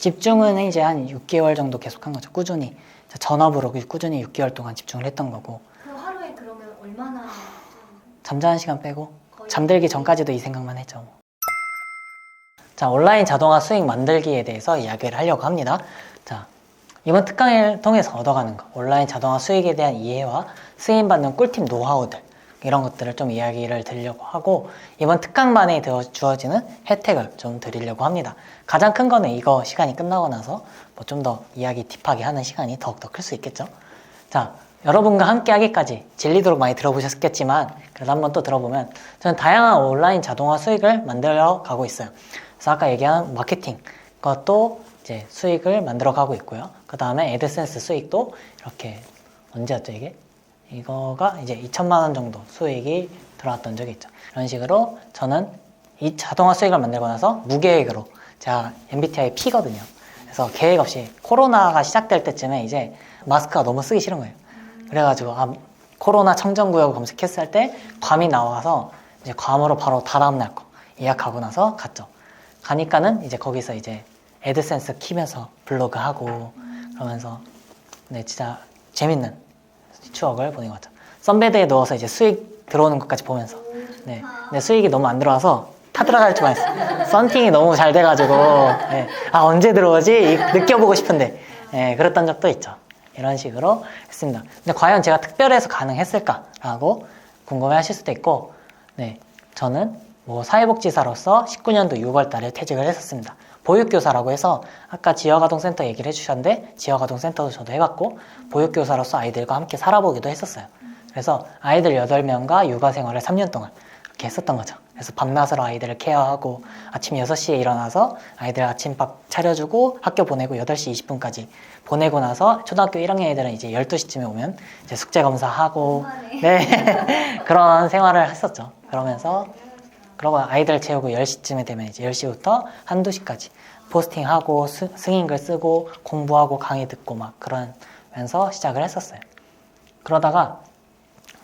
집중은 이제 한 6개월 정도 계속 한 거죠. 꾸준히. 전업으로 꾸준히 6개월 동안 집중을 했던 거고. 그럼 하루에 그러면 얼마나 잠자는 시간 빼고 거의 잠들기 전까지도 이 생각만 했죠. 자, 온라인 자동화 수익 만들기에 대해서 이야기를 하려고 합니다. 자, 이번 특강을 통해서 얻어가는 거, 온라인 자동화 수익에 대한 이해와 쓰임받는 꿀팁 노하우들, 이런 것들을 좀 이야기를 드리려고 하고, 이번 특강만에 주어지는 혜택을 좀 드리려고 합니다. 가장 큰 거는 이거 시간이 끝나고 나서 뭐 좀 더 이야기 딥하게 하는 시간이 더욱더 클 수 있겠죠. 자, 여러분과 함께 하기까지 질리도록 많이 들어보셨겠지만 그래도 한번 또 들어보면, 저는 다양한 온라인 자동화 수익을 만들어 가고 있어요. 그래서 아까 얘기한 마케팅 그것도 이제 수익을 만들어 가고 있고요. 그 다음에 애드센스 수익도 이렇게, 언제였죠 이게? 이거가 이제 2천만 원 정도 수익이 들어왔던 적이 있죠. 이런 식으로 저는 이 자동화 수익을 만들고 나서 무계획으로, 제가 MBTI P거든요. 그래서 계획 없이 코로나가 시작될 때쯤에 이제 마스크가 너무 쓰기 싫은 거예요. 그래가지고 코로나 청정구역 검색했을 때 괌이 나와서 이제 괌으로 바로 다다음 날 거 예약하고 나서 갔죠. 가니까는 이제 거기서 이제 애드센스 키면서 블로그 하고 그러면서 네, 진짜 재밌는 추억을 보낸 것 같죠. 썬베드에 누워서 이제 수익 들어오는 것까지 보면서 네, 근데 수익이 너무 안 들어와서 타들어갈 줄 알았어요. 썬팅이 너무 잘 돼가지고 네, 언제 들어오지? 느껴보고 싶은데 네, 그랬던 적도 있죠. 이런 식으로 했습니다. 근데 과연 제가 특별해서 가능했을까라고 궁금해하실 수도 있고, 네, 저는 뭐 사회복지사로서 19년도 6월 달에 퇴직을 했었습니다. 보육교사라고 해서 아까 지역아동센터 얘기를 해주셨는데, 지역아동센터도 저도 해봤고 보육교사로서 아이들과 함께 살아보기도 했었어요. 그래서 아이들 8명과 육아생활을 3년 동안 이렇게 했었던 거죠. 그래서 밤낮으로 아이들을 케어하고 아침 6시에 일어나서 아이들 아침밥 차려주고 학교 보내고 8시 20분까지 보내고 나서 초등학교 1학년 애들은 이제 12시쯤에 오면 이제 숙제 검사하고 네 그런 생활을 했었죠. 그러고 아이들 재우고 10시쯤에 되면 이제 10시부터 한두 시까지 포스팅하고 승인글 쓰고 공부하고 강의 듣고 막 그러면서 시작을 했었어요. 그러다가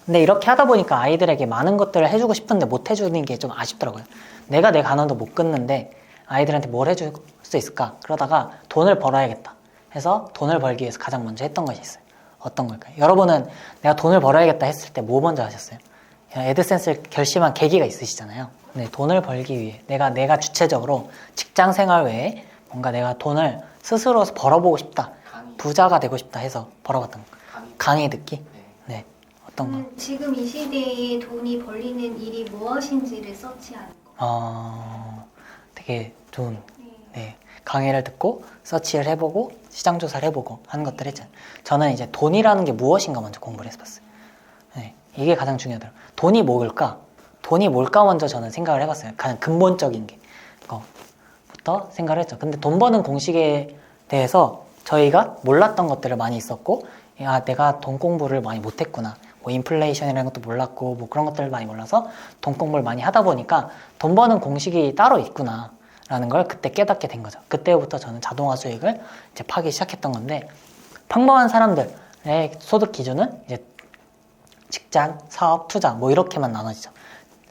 근데 이렇게 하다 보니까 아이들에게 많은 것들을 해주고 싶은데 못 해주는 게 좀 아쉽더라고요. 내가 내 간호도 못 끊는데 아이들한테 뭘 해줄 수 있을까? 그러다가 돈을 벌어야겠다 해서 돈을 벌기 위해서 가장 먼저 했던 것이 있어요. 어떤 걸까요? 여러분은 내가 돈을 벌어야겠다 했을 때 뭐 먼저 하셨어요? 애드센스를 결심한 계기가 있으시잖아요. 네, 돈을 벌기 위해 내가 주체적으로 직장 생활 외에 뭔가 내가 돈을 스스로 벌어보고 싶다, 부자가 되고 싶다 해서 벌어봤던 거. 강의 듣기? 네. 어떤 거? 지금 이 시대에 돈이 벌리는 일이 무엇인지를 서치하는 거. 되게 좋은 네, 강의를 듣고 서치를 해보고 시장 조사를 해보고 하는 것들 했잖아요. 저는 이제 돈이라는 게 무엇인가 먼저 공부를 해봤어요. 네, 이게 가장 중요하더라고요. 돈이 뭘까? 돈이 뭘까 먼저 저는 생각을 해봤어요. 가장 근본적인 게 그거부터 생각을 했죠. 근데 돈 버는 공식에 대해서 저희가 몰랐던 것들을 많이 있었고, 내가 돈 공부를 많이 못했구나, 뭐 인플레이션이라는 것도 몰랐고 뭐 그런 것들을 많이 몰라서 돈 공부를 많이 하다 보니까 돈 버는 공식이 따로 있구나 라는 걸 그때 깨닫게 된 거죠. 그때부터 저는 자동화 수익을 이제 파기 시작했던 건데, 평범한 사람들의 소득 기준은 이제 직장, 사업, 투자 뭐 이렇게만 나눠지죠.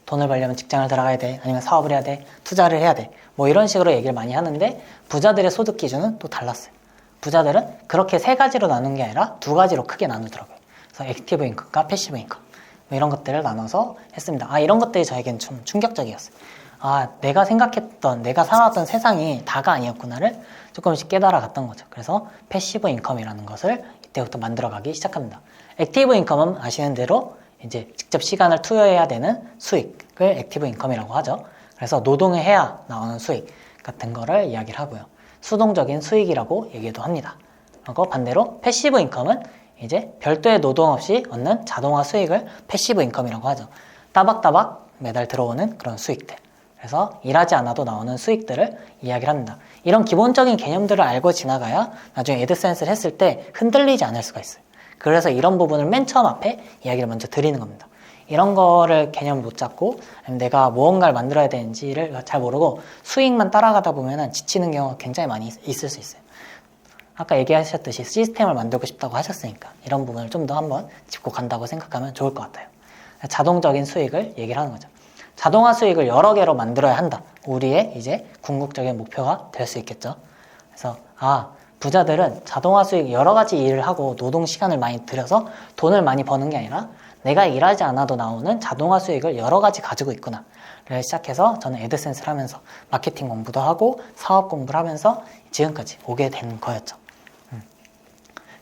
돈을 벌려면 직장을 들어가야 돼, 아니면 사업을 해야 돼, 투자를 해야 돼, 뭐 이런 식으로 얘기를 많이 하는데, 부자들의 소득 기준은 또 달랐어요. 부자들은 그렇게 3가지로 나눈 게 아니라 2가지로 크게 나누더라고요. 그래서 액티브 인컴과 패시브 인컴 뭐 이런 것들을 나눠서 했습니다. 이런 것들이 저에겐 좀 충격적이었어요. 내가 생각했던, 내가 살아왔던 세상이 다가 아니었구나를 조금씩 깨달아 갔던 거죠. 그래서 패시브 인컴이라는 것을 이때부터 만들어가기 시작합니다. 액티브 인컴은 아시는 대로 이제 직접 시간을 투여해야 되는 수익을 액티브 인컴이라고 하죠. 그래서 노동을 해야 나오는 수익 같은 거를 이야기를 하고요. 수동적인 수익이라고 얘기도 합니다. 그리고 반대로 패시브 인컴은 이제 별도의 노동 없이 얻는 자동화 수익을 패시브 인컴이라고 하죠. 따박따박 매달 들어오는 그런 수익들. 그래서 일하지 않아도 나오는 수익들을 이야기를 합니다. 이런 기본적인 개념들을 알고 지나가야 나중에 애드센스를 했을 때 흔들리지 않을 수가 있어요. 그래서 이런 부분을 맨 처음 앞에 이야기를 먼저 드리는 겁니다. 이런 거를 개념을 못 잡고 내가 무언가를 만들어야 되는지를 잘 모르고 수익만 따라가다 보면 지치는 경우가 굉장히 많이 있을 수 있어요. 아까 얘기하셨듯이 시스템을 만들고 싶다고 하셨으니까 이런 부분을 좀 더 한번 짚고 간다고 생각하면 좋을 것 같아요. 자동적인 수익을 얘기를 하는 거죠. 자동화 수익을 여러 개로 만들어야 한다. 우리의 이제 궁극적인 목표가 될 수 있겠죠. 그래서 부자들은 자동화 수익 여러 가지 일을 하고 노동 시간을 많이 들여서 돈을 많이 버는 게 아니라 내가 일하지 않아도 나오는 자동화 수익을 여러 가지 가지고 있구나 를 시작해서 저는 애드센스를 하면서 마케팅 공부도 하고 사업 공부를 하면서 지금까지 오게 된 거였죠.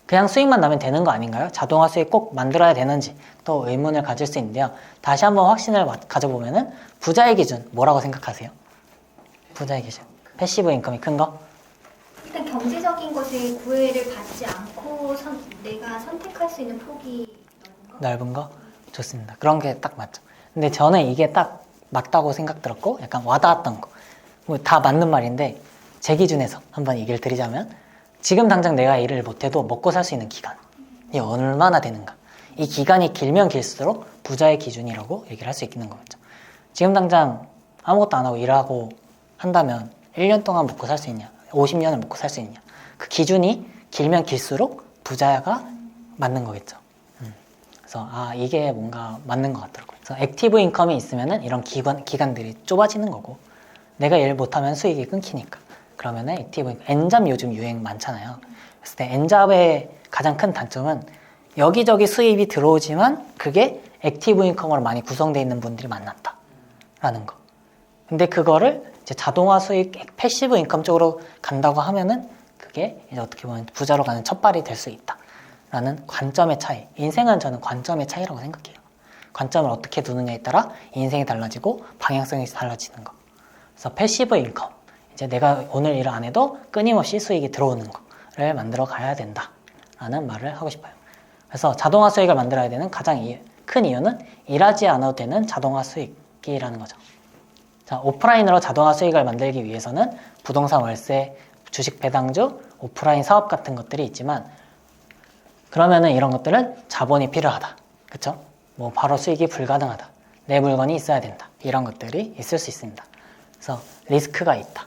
그냥 수익만 나면 되는 거 아닌가요? 자동화 수익 꼭 만들어야 되는지 또 의문을 가질 수 있는데요. 다시 한번 확신을 가져보면은 부자의 기준 뭐라고 생각하세요? 부자의 기준. 패시브 인컴이 큰 거? 일단 경제적인 것에 구애를 받지 않고 내가 선택할 수 있는 폭이 넓은 거? 좋습니다. 그런 게 딱 맞죠. 근데 저는 이게 딱 맞다고 생각 들었고 약간 와닿았던 거. 뭐 다 맞는 말인데 제 기준에서 한번 얘기를 드리자면 지금 당장 내가 일을 못해도 먹고 살 수 있는 기간이 얼마나 되는가. 이 기간이 길면 길수록 부자의 기준이라고 얘기를 할 수 있는 거겠죠. 지금 당장 아무것도 안 하고 일하고 한다면 1년 동안 먹고 살 수 있냐? 50년을 먹고 살 수 있냐? 그 기준이 길면 길수록 부자가 맞는 거겠죠. 그래서 이게 뭔가 맞는 것 같더라고요. 그래서 액티브 인컴이 있으면은 이런 기간들이 좁아지는 거고 내가 일 못하면 수익이 끊기니까 그러면은 액티브 인컴, 엔잡 요즘 유행 많잖아요. 그랬을 때 엔잡의 가장 큰 단점은 여기저기 수입이 들어오지만 그게 액티브 인컴으로 많이 구성되어 있는 분들이 많았다라는 거. 근데 그거를 이제 자동화 수익, 패시브 인컴 쪽으로 간다고 하면은 그게 이제 어떻게 보면 부자로 가는 첫발이 될 수 있다라는 관점의 차이. 인생은 저는 관점의 차이라고 생각해요. 관점을 어떻게 두느냐에 따라 인생이 달라지고 방향성이 달라지는 거. 그래서 패시브 인컴. 이제 내가 오늘 일을 안 해도 끊임없이 수익이 들어오는 거를 만들어 가야 된다라는 말을 하고 싶어요. 그래서 자동화 수익을 만들어야 되는 가장 큰 이유는 일하지 않아도 되는 자동화 수익이라는 거죠. 자, 오프라인으로 자동화 수익을 만들기 위해서는 부동산 월세, 주식 배당주, 오프라인 사업 같은 것들이 있지만 그러면은 이런 것들은 자본이 필요하다. 그쵸? 뭐 바로 수익이 불가능하다. 내 물건이 있어야 된다. 이런 것들이 있을 수 있습니다. 그래서 리스크가 있다.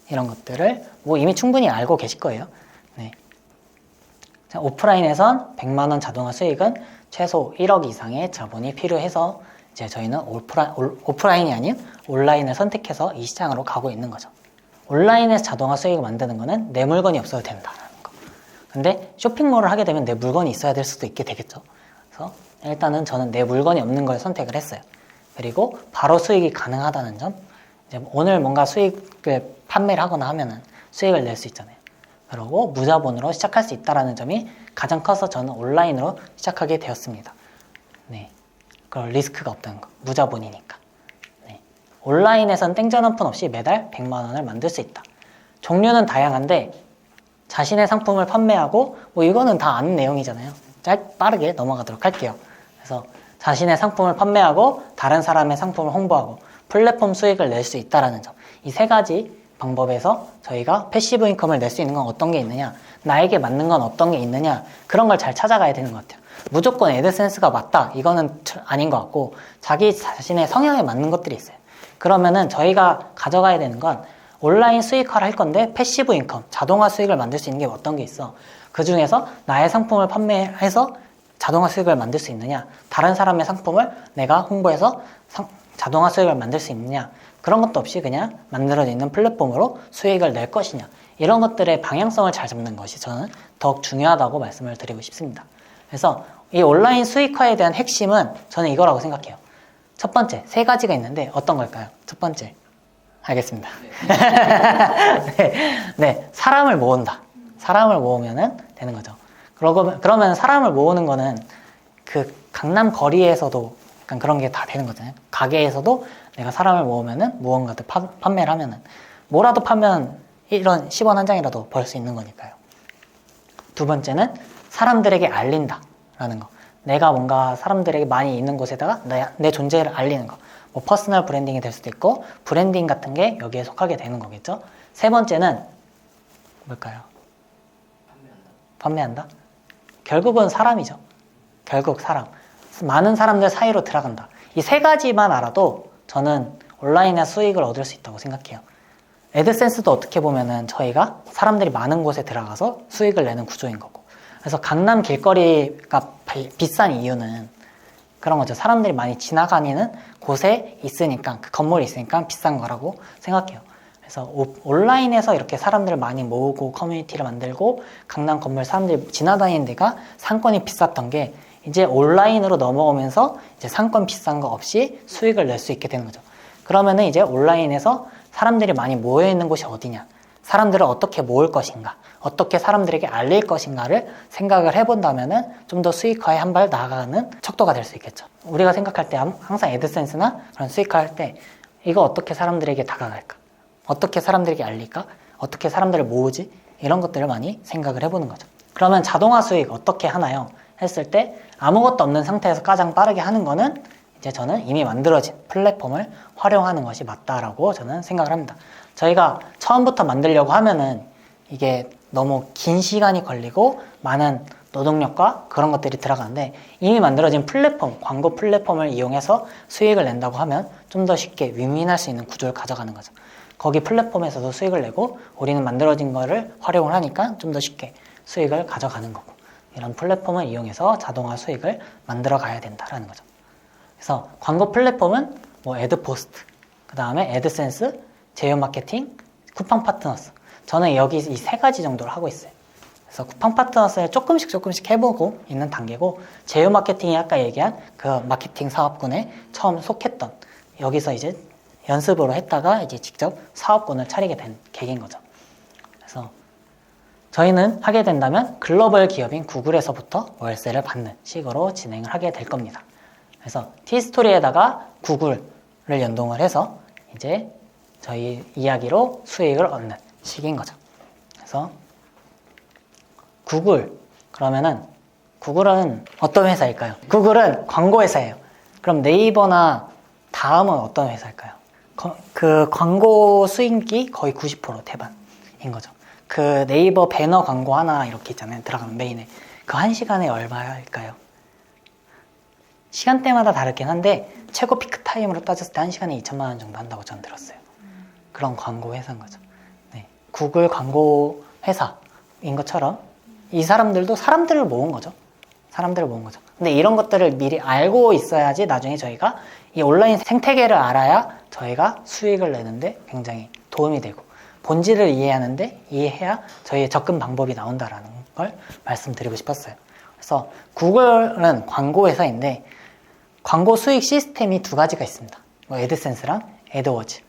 이런 것들을 뭐 이미 충분히 알고 계실 거예요. 네. 자, 오프라인에선 100만 원 자동화 수익은 최소 1억 이상의 자본이 필요해서 이제 저희는 오프라인이 아닌 온라인을 선택해서 이 시장으로 가고 있는 거죠. 온라인에서 자동화 수익을 만드는 거는 내 물건이 없어도 된다는 거. 근데 쇼핑몰을 하게 되면 내 물건이 있어야 될 수도 있게 되겠죠. 그래서 일단은 저는 내 물건이 없는 걸 선택을 했어요. 그리고 바로 수익이 가능하다는 점. 이제 오늘 뭔가 수익을 판매를 하거나 하면은 수익을 낼 수 있잖아요. 그리고 무자본으로 시작할 수 있다는 점이 가장 커서 저는 온라인으로 시작하게 되었습니다. 네. 그럴 리스크가 없다는 거. 무자본이니까. 네. 온라인에선 땡전 한 푼 없이 매달 100만 원을 만들 수 있다. 종류는 다양한데 자신의 상품을 판매하고 뭐 이거는 다 아는 내용이잖아요. 빠르게 넘어가도록 할게요. 그래서 자신의 상품을 판매하고 다른 사람의 상품을 홍보하고 플랫폼 수익을 낼 수 있다는 점. 이 세 가지 방법에서 저희가 패시브 인컴을 낼 수 있는 건 어떤 게 있느냐, 나에게 맞는 건 어떤 게 있느냐, 그런 걸 잘 찾아가야 되는 것 같아요. 무조건 애드센스가 맞다, 이거는 아닌 것 같고 자기 자신의 성향에 맞는 것들이 있어요. 그러면은 저희가 가져가야 되는 건 온라인 수익화를 할 건데 패시브 인컴, 자동화 수익을 만들 수 있는 게 어떤 게 있어. 그 중에서 나의 상품을 판매해서 자동화 수익을 만들 수 있느냐, 다른 사람의 상품을 내가 홍보해서 자동화 수익을 만들 수 있느냐, 그런 것도 없이 그냥 만들어져 있는 플랫폼으로 수익을 낼 것이냐, 이런 것들의 방향성을 잘 잡는 것이 저는 더욱 중요하다고 말씀을 드리고 싶습니다. 그래서 이 온라인 수익화에 대한 핵심은 저는 이거라고 생각해요. 첫 번째, 세 가지가 있는데 어떤 걸까요? 첫 번째, 알겠습니다. 네, 사람을 모은다. 사람을 모으면 되는 거죠. 그러면 사람을 모으는 거는 그 강남 거리에서도 약간 그런 게 다 되는 거잖아요. 가게에서도 내가 사람을 모으면은 무언가를 판매를 하면은 뭐라도 파면 이런 10원 한 장이라도 벌 수 있는 거니까요. 두 번째는 사람들에게 알린다라는 거. 내가 뭔가 사람들에게 많이 있는 곳에다가 내 존재를 알리는 거. 뭐 퍼스널 브랜딩이 될 수도 있고 브랜딩 같은 게 여기에 속하게 되는 거겠죠. 세 번째는 뭘까요? 판매한다? 결국은 사람이죠. 결국 사람. 많은 사람들 사이로 들어간다. 이 세 가지만 알아도 저는 온라인에 수익을 얻을 수 있다고 생각해요. 애드센스도 어떻게 보면은 저희가 사람들이 많은 곳에 들어가서 수익을 내는 구조인 거고. 그래서 강남 길거리가 비싼 이유는 그런 거죠. 사람들이 많이 지나다니는 곳에 있으니까, 그 건물이 있으니까 비싼 거라고 생각해요. 그래서 온라인에서 이렇게 사람들을 많이 모으고 커뮤니티를 만들고 강남 건물 사람들이 지나다니는 데가 상권이 비쌌던 게 이제 온라인으로 넘어오면서 이제 상권 비싼 거 없이 수익을 낼 수 있게 되는 거죠. 그러면은 이제 온라인에서 사람들이 많이 모여 있는 곳이 어디냐, 사람들을 어떻게 모을 것인가, 어떻게 사람들에게 알릴 것인가를 생각을 해본다면은 좀 더 수익화에 한 발 나아가는 척도가 될 수 있겠죠. 우리가 생각할 때 항상 애드센스나 그런 수익화할 때 이거 어떻게 사람들에게 다가갈까? 어떻게 사람들에게 알릴까? 어떻게 사람들을 모으지? 이런 것들을 많이 생각을 해보는 거죠. 그러면 자동화 수익 어떻게 하나요? 했을 때 아무것도 없는 상태에서 가장 빠르게 하는 거는 이제 저는 이미 만들어진 플랫폼을 활용하는 것이 맞다라고 저는 생각을 합니다. 저희가 처음부터 만들려고 하면은 이게 너무 긴 시간이 걸리고 많은 노동력과 그런 것들이 들어가는데 이미 만들어진 플랫폼, 광고 플랫폼을 이용해서 수익을 낸다고 하면 좀 더 쉽게 윈윈할 수 있는 구조를 가져가는 거죠. 거기 플랫폼에서도 수익을 내고 우리는 만들어진 거를 활용을 하니까 좀 더 쉽게 수익을 가져가는 거고 이런 플랫폼을 이용해서 자동화 수익을 만들어 가야 된다라는 거죠. 그래서 광고 플랫폼은 뭐 애드포스트, 그 다음에 애드센스, 제휴 마케팅, 쿠팡 파트너스. 저는 여기 이 세 가지 정도를 하고 있어요. 그래서 쿠팡 파트너스를 조금씩 해보고 있는 단계고 제휴 마케팅이 아까 얘기한 그 마케팅 사업군에 처음 속했던 여기서 이제 연습으로 했다가 이제 직접 사업군을 차리게 된 계기인 거죠. 그래서 저희는 하게 된다면 글로벌 기업인 구글에서부터 월세를 받는 식으로 진행을 하게 될 겁니다. 그래서 티스토리에다가 구글을 연동을 해서 이제 저희 이야기로 수익을 얻는 식인 거죠. 그래서 구글, 그러면은 구글은 어떤 회사일까요? 구글은 광고 회사예요. 그럼 네이버나 다음은 어떤 회사일까요? 그 광고 수익이 거의 90% 대반인 거죠. 그 네이버 배너 광고 하나 이렇게 있잖아요. 들어가면 메인에. 그 1시간에 얼마일까요? 시간대마다 다르긴 한데 최고 피크 타임으로 따졌을 때 1시간에 2천만 원 정도 한다고 저는 들었어요. 그런 광고 회사인 거죠. 네. 구글 광고 회사인 것처럼 이 사람들도 사람들을 모은 거죠. 사람들을 모은 거죠. 근데 이런 것들을 미리 알고 있어야지 나중에 저희가 이 온라인 생태계를 알아야 저희가 수익을 내는데 굉장히 도움이 되고 본질을 이해해야 저희의 접근 방법이 나온다라는 걸 말씀드리고 싶었어요. 그래서 구글은 광고 회사인데 광고 수익 시스템이 두 가지가 있습니다. 뭐 애드센스랑 애드워즈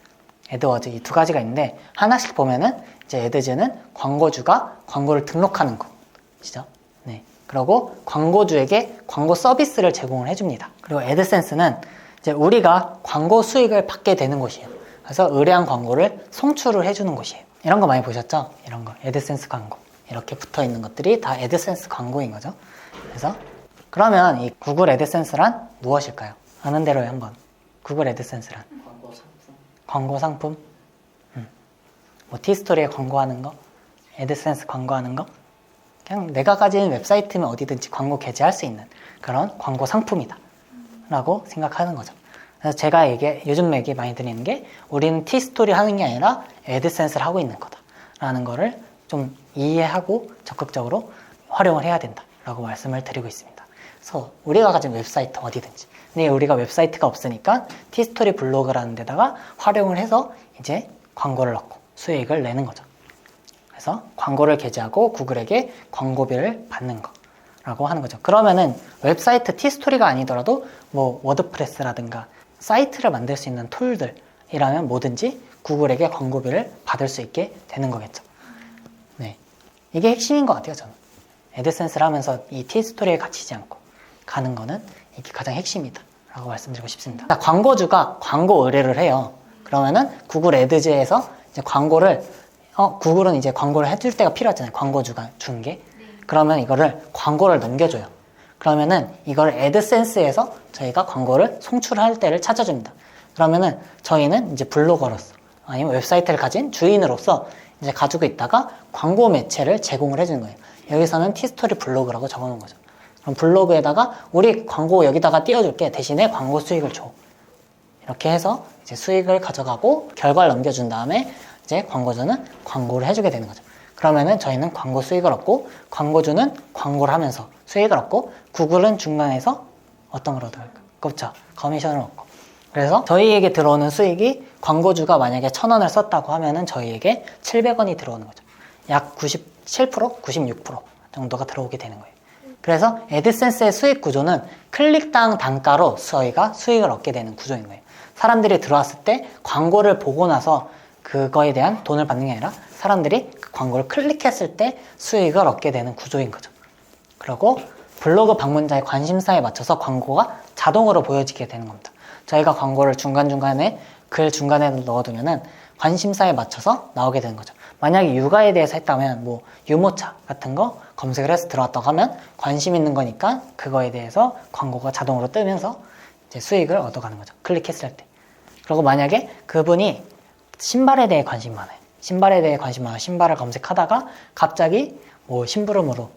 이 두 가지가 있는데 하나씩 보면은 이제 애드즈는 광고주가 광고를 등록하는 것이죠. 네. 그리고 광고주에게 광고 서비스를 제공을 해줍니다. 그리고 애드센스는 이제 우리가 광고 수익을 받게 되는 곳이에요. 그래서 의뢰한 광고를 송출을 해주는 곳이에요. 이런 거 많이 보셨죠? 이런 거 애드센스 광고 이렇게 붙어 있는 것들이 다 애드센스 광고인 거죠. 그래서 그러면 이 구글 애드센스란 무엇일까요? 아는 대로 한번 구글 애드센스란 광고 상품? 뭐 티스토리에 광고하는 거, 애드센스 광고하는 거, 그냥 내가 가진 웹사이트면 어디든지 광고 게재할 수 있는 그런 광고 상품이다 라고 생각하는 거죠. 그래서 제가 요즘 얘기 많이 드리는 게 우리는 티스토리 하는 게 아니라 애드센스를 하고 있는 거다 라는 거를 좀 이해하고 적극적으로 활용을 해야 된다 라고 말씀을 드리고 있습니다. 그래서 우리가 가진 웹사이트 어디든지, 근데 우리가 웹사이트가 없으니까 티스토리 블로그라는 데다가 활용을 해서 이제 광고를 넣고 수익을 내는 거죠. 그래서 광고를 게재하고 구글에게 광고비를 받는 거라고 하는 거죠. 그러면은 웹사이트 티스토리가 아니더라도 뭐 워드프레스라든가 사이트를 만들 수 있는 툴들이라면 뭐든지 구글에게 광고비를 받을 수 있게 되는 거겠죠. 네, 이게 핵심인 것 같아요. 저는 애드센스를 하면서 이 티스토리에 갇히지 않고 가는 거는 이게 가장 핵심이다 라고 말씀드리고 싶습니다. 광고주가 광고 의뢰를 해요. 그러면은 구글 애드즈에서 이제 구글은 이제 광고를 해줄 때가 필요하잖아요. 광고주가 준 게. 그러면 이거를 광고를 넘겨줘요. 그러면은 이걸 애드센스에서 저희가 광고를 송출할 때를 찾아줍니다. 그러면은 저희는 이제 블로거로서 아니면 웹사이트를 가진 주인으로서 이제 가지고 있다가 광고 매체를 제공을 해주는 거예요. 여기서는 티스토리 블로그라고 적어놓은 거죠. 그럼 블로그에다가 우리 광고 여기다가 띄워줄게. 대신에 광고 수익을 줘. 이렇게 해서 이제 수익을 가져가고 결과를 넘겨준 다음에 이제 광고주는 광고를 해주게 되는 거죠. 그러면은 저희는 광고 수익을 얻고 광고주는 광고를 하면서 수익을 얻고 구글은 중간에서 어떤 걸 얻어갈까? 그렇죠. 커미션을 얻고. 그래서 저희에게 들어오는 수익이 광고주가 만약에 1,000원을 썼다고 하면은 저희에게 700원이 들어오는 거죠. 약 97%, 96% 정도가 들어오게 되는 거예요. 그래서 애드센스의 수익 구조는 클릭당 단가로 저희가 수익을 얻게 되는 구조인 거예요. 사람들이 들어왔을 때 광고를 보고 나서 그거에 대한 돈을 받는 게 아니라 사람들이 그 광고를 클릭했을 때 수익을 얻게 되는 구조인 거죠. 그리고 블로그 방문자의 관심사에 맞춰서 광고가 자동으로 보여지게 되는 겁니다. 저희가 광고를 중간중간에 글 중간에 넣어두면은 관심사에 맞춰서 나오게 되는 거죠. 만약에 육아에 대해서 했다면 뭐 유모차 같은 거 검색을 해서 들어왔다고 하면 관심 있는 거니까 그거에 대해서 광고가 자동으로 뜨면서 이제 수익을 얻어가는 거죠. 클릭했을 때. 그리고 만약에 그분이 신발에 대해 관심이 많아요. 신발에 대해 관심 많아요. 신발을 검색하다가 갑자기 뭐 심부름으로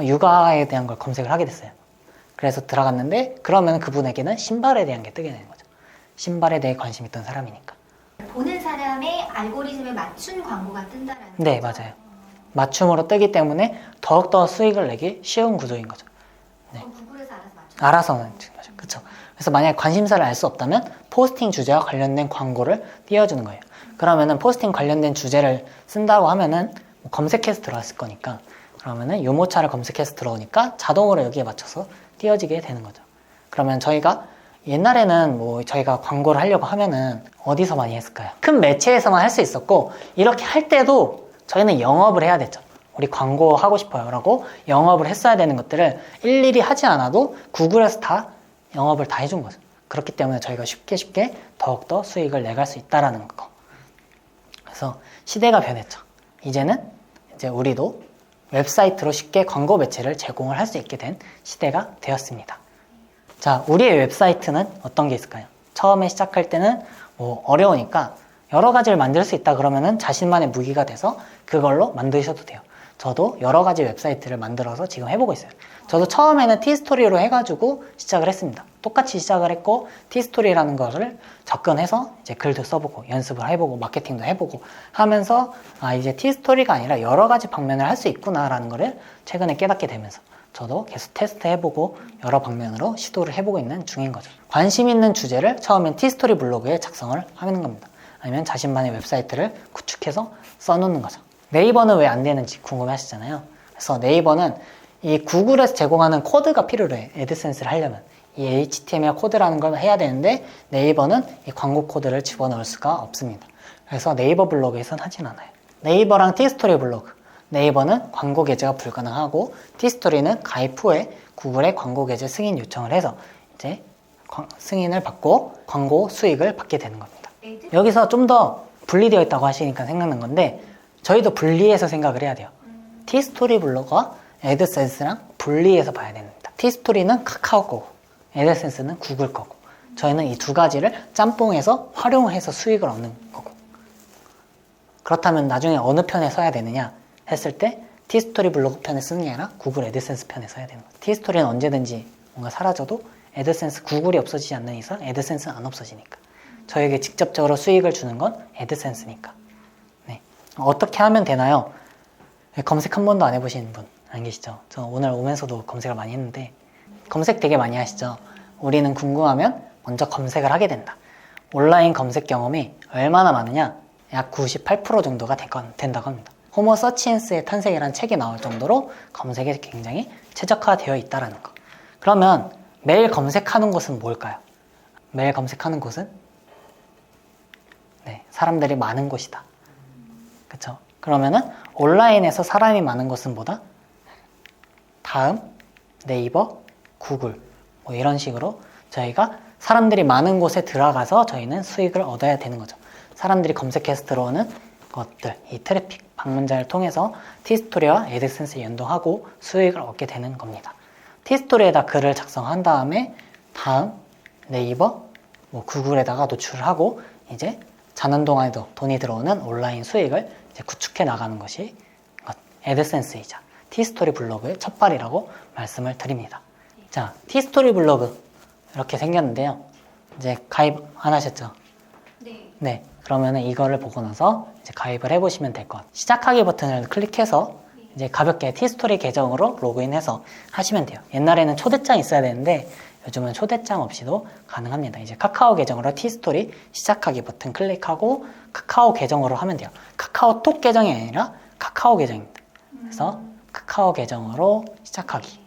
육아에 대한 걸 검색을 하게 됐어요. 그래서 들어갔는데 그러면 그분에게는 신발에 대한 게 뜨게 되는 거죠. 신발에 대해 관심 있던 사람이니까. 보는 사람의 알고리즘에 맞춘 광고가 뜬다라는 네, 거죠? 맞아요. 맞춤으로 뜨기 때문에 더욱더 수익을 내기 쉬운 구조인 거죠. 네. 구글에서 알아서 맞춰. 알아서는 거죠. 그렇죠. 그래서 만약에 관심사를 알 수 없다면 포스팅 주제와 관련된 광고를 띄워주는 거예요. 그러면은 포스팅 관련된 주제를 쓴다고 하면은 뭐 검색해서 들어왔을 거니까 그러면은 유모차를 검색해서 들어오니까 자동으로 여기에 맞춰서 띄워지게 되는 거죠. 그러면 저희가 옛날에는 뭐 저희가 광고를 하려고 하면은 어디서 많이 했을까요? 큰 매체에서만 할 수 있었고 이렇게 할 때도 저희는 영업을 해야 됐죠. 우리 광고 하고 싶어요 라고 영업을 했어야 되는 것들을 일일이 하지 않아도 구글에서 다 영업을 다 해준 거죠. 그렇기 때문에 저희가 쉽게 더욱더 수익을 내갈 수 있다라는 거. 그래서 시대가 변했죠. 이제는 이제 우리도 웹사이트로 쉽게 광고 매체를 제공을 할 수 있게 된 시대가 되었습니다. 자, 우리의 웹사이트는 어떤 게 있을까요? 처음에 시작할 때는 뭐 어려우니까 여러 가지를 만들 수 있다 그러면은 자신만의 무기가 돼서 그걸로 만드셔도 돼요. 저도 여러 가지 웹사이트를 만들어서 지금 해보고 있어요. 저도 처음에는 티스토리로 해가지고 시작을 했습니다. 똑같이 시작을 했고 티스토리라는 거를 접근해서 이제 글도 써보고 연습을 해보고 마케팅도 해보고 하면서 아 이제 티스토리가 아니라 여러 가지 방면을 할 수 있구나라는 거를 최근에 깨닫게 되면서 저도 계속 테스트 해보고 여러 방면으로 시도를 해보고 있는 중인 거죠. 관심 있는 주제를 처음엔 티스토리 블로그에 작성을 하는 겁니다. 아니면 자신만의 웹사이트를 구축해서 써놓는 거죠. 네이버는 왜 안 되는지 궁금해 하시잖아요. 그래서 네이버는 이 구글에서 제공하는 코드가 필요해. 애드센스를 하려면. 이 HTML 코드라는 걸 해야 되는데 네이버는 이 광고 코드를 집어넣을 수가 없습니다. 그래서 네이버 블로그에서는 하진 않아요. 네이버랑 티스토리 블로그. 네이버는 광고 게재가 불가능하고 티스토리는 가입 후에 구글에 광고 게재 승인 요청을 해서 이제 승인을 받고 광고 수익을 받게 되는 겁니다. 여기서 좀 더 분리되어 있다고 하시니까 생각난 건데 저희도 분리해서 생각을 해야 돼요. 티스토리 블로그와 애드센스랑 분리해서 봐야 됩니다. 티스토리는 카카오 거고 애드센스는 구글 거고 저희는 이 두 가지를 짬뽕해서 활용해서 수익을 얻는 거고 그렇다면 나중에 어느 편에 써야 되느냐 했을 때 티스토리 블로그 편에 쓰는 게 아니라 구글 애드센스 편에 써야 되는 거예요. 티스토리는 언제든지 뭔가 사라져도 애드센스 구글이 없어지지 않는 이상 애드센스는 안 없어지니까 저에게 직접적으로 수익을 주는 건 애드센스니까. 네. 어떻게 하면 되나요? 검색 한 번도 안 해보신 분 안 계시죠? 저 오늘 오면서도 검색을 많이 했는데 검색 되게 많이 하시죠? 우리는 궁금하면 먼저 검색을 하게 된다. 온라인 검색 경험이 얼마나 많으냐? 약 98% 정도가 된다고 합니다. 호모 서치앤스의 탄생이라는 책이 나올 정도로 검색에 굉장히 최적화되어 있다는 거. 그러면 매일 검색하는 곳은 뭘까요? 매일 검색하는 곳은 네, 사람들이 많은 곳이다. 그쵸? 그러면은 온라인에서 사람이 많은 곳은 뭐다? 다음, 네이버, 구글 뭐 이런 식으로 저희가 사람들이 많은 곳에 들어가서 저희는 수익을 얻어야 되는 거죠. 사람들이 검색해서 들어오는 것들, 이 트래픽, 방문자를 통해서 티스토리와 애드센스에 연동하고 수익을 얻게 되는 겁니다. 티스토리에다 글을 작성한 다음에 다음, 네이버, 뭐 구글에다가 노출을 하고 이제 자는 동안에도 돈이 들어오는 온라인 수익을 이제 구축해 나가는 것이 애드센스이자 티스토리 블로그의 첫발이라고 말씀을 드립니다. 자, 티스토리 블로그 이렇게 생겼는데요. 이제 가입 안 하셨죠? 네. 네. 그러면은 이거를 보고 나서 이제 가입을 해보시면 될 것 같아요. 시작하기 버튼을 클릭해서 이제 가볍게 티스토리 계정으로 로그인해서 하시면 돼요. 옛날에는 초대장이 있어야 되는데 요즘은 초대장 없이도 가능합니다. 이제 카카오 계정으로 티스토리 시작하기 버튼 클릭하고 카카오 계정으로 하면 돼요. 카카오톡 계정이 아니라 카카오 계정입니다. 그래서 카카오 계정으로 시작하기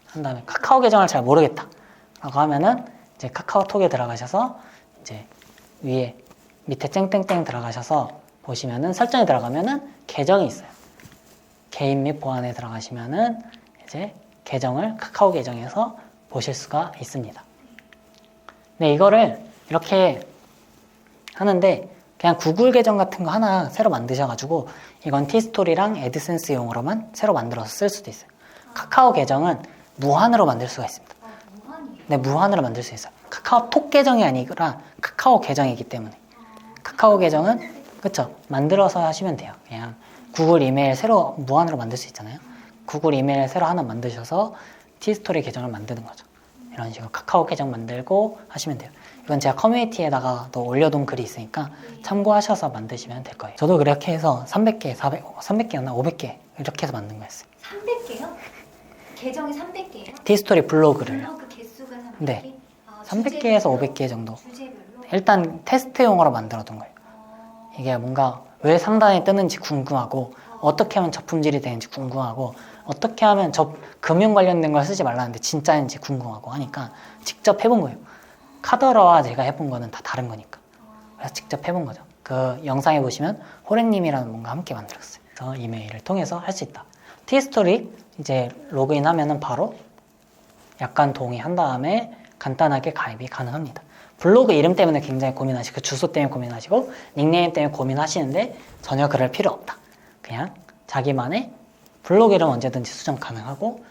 한 다음에 카카오 계정을 잘 모르겠다 라고 하면은 이제 카카오톡에 들어가셔서 이제 위에 밑에 땡땡땡 들어가셔서 보시면은 설정에 들어가면은 계정이 있어요. 개인 및 보안에 들어가시면은 이제 계정을 카카오 계정에서 보실 수가 있습니다. 네, 이거를 이렇게 하는데 그냥 구글 계정 같은 거 하나 새로 만드셔가지고 이건 티스토리랑 애드센스용으로만 새로 만들어서 쓸 수도 있어요. 카카오 계정은 무한으로 만들 수가 있습니다. 네, 무한으로 만들 수 있어요. 카카오톡 계정이 아니라 카카오 계정이기 때문에 카카오 계정은 그쵸? 만들어서 하시면 돼요. 그냥 구글 이메일 새로 무한으로 만들 수 있잖아요. 구글 이메일 새로 하나 만드셔서 티스토리 계정을 만드는 거죠. 이런 식으로 카카오 계정 만들고 하시면 돼요. 이건 제가 커뮤니티에다가 또 올려둔 글이 있으니까 참고하셔서 만드시면 될 거예요. 저도 그렇게 해서 300개, 300개였나 500개 이렇게 해서 만든 거였어요. 300개요? 계정이 300개예요? 티스토리 블로그를. 블로그 개수가 300개? 네. 300개에서 500개 정도. 주제별로? 일단 테스트용으로 만들어둔 거예요. 이게 뭔가 왜 상단에 뜨는지 궁금하고 어떻게 하면 저품질이 되는지 궁금하고 어떻게 하면 금융 관련된 걸 쓰지 말라는데 진짜인지 궁금하고 하니까 직접 해본 거예요. 카더라와 제가 해본 거는 다 다른 거니까. 그래서 직접 해본 거죠. 그 영상에 보시면 호랭님이라는 분과 함께 만들었어요. 그래서 이메일을 통해서 할 수 있다. 티스토리 이제 로그인 하면은 바로 약관 동의한 다음에 간단하게 가입이 가능합니다. 블로그 이름 때문에 굉장히 고민하시고 주소 때문에 고민하시고 닉네임 때문에 고민하시는데 전혀 그럴 필요 없다. 그냥 자기만의 블로그 이름 언제든지 수정 가능하고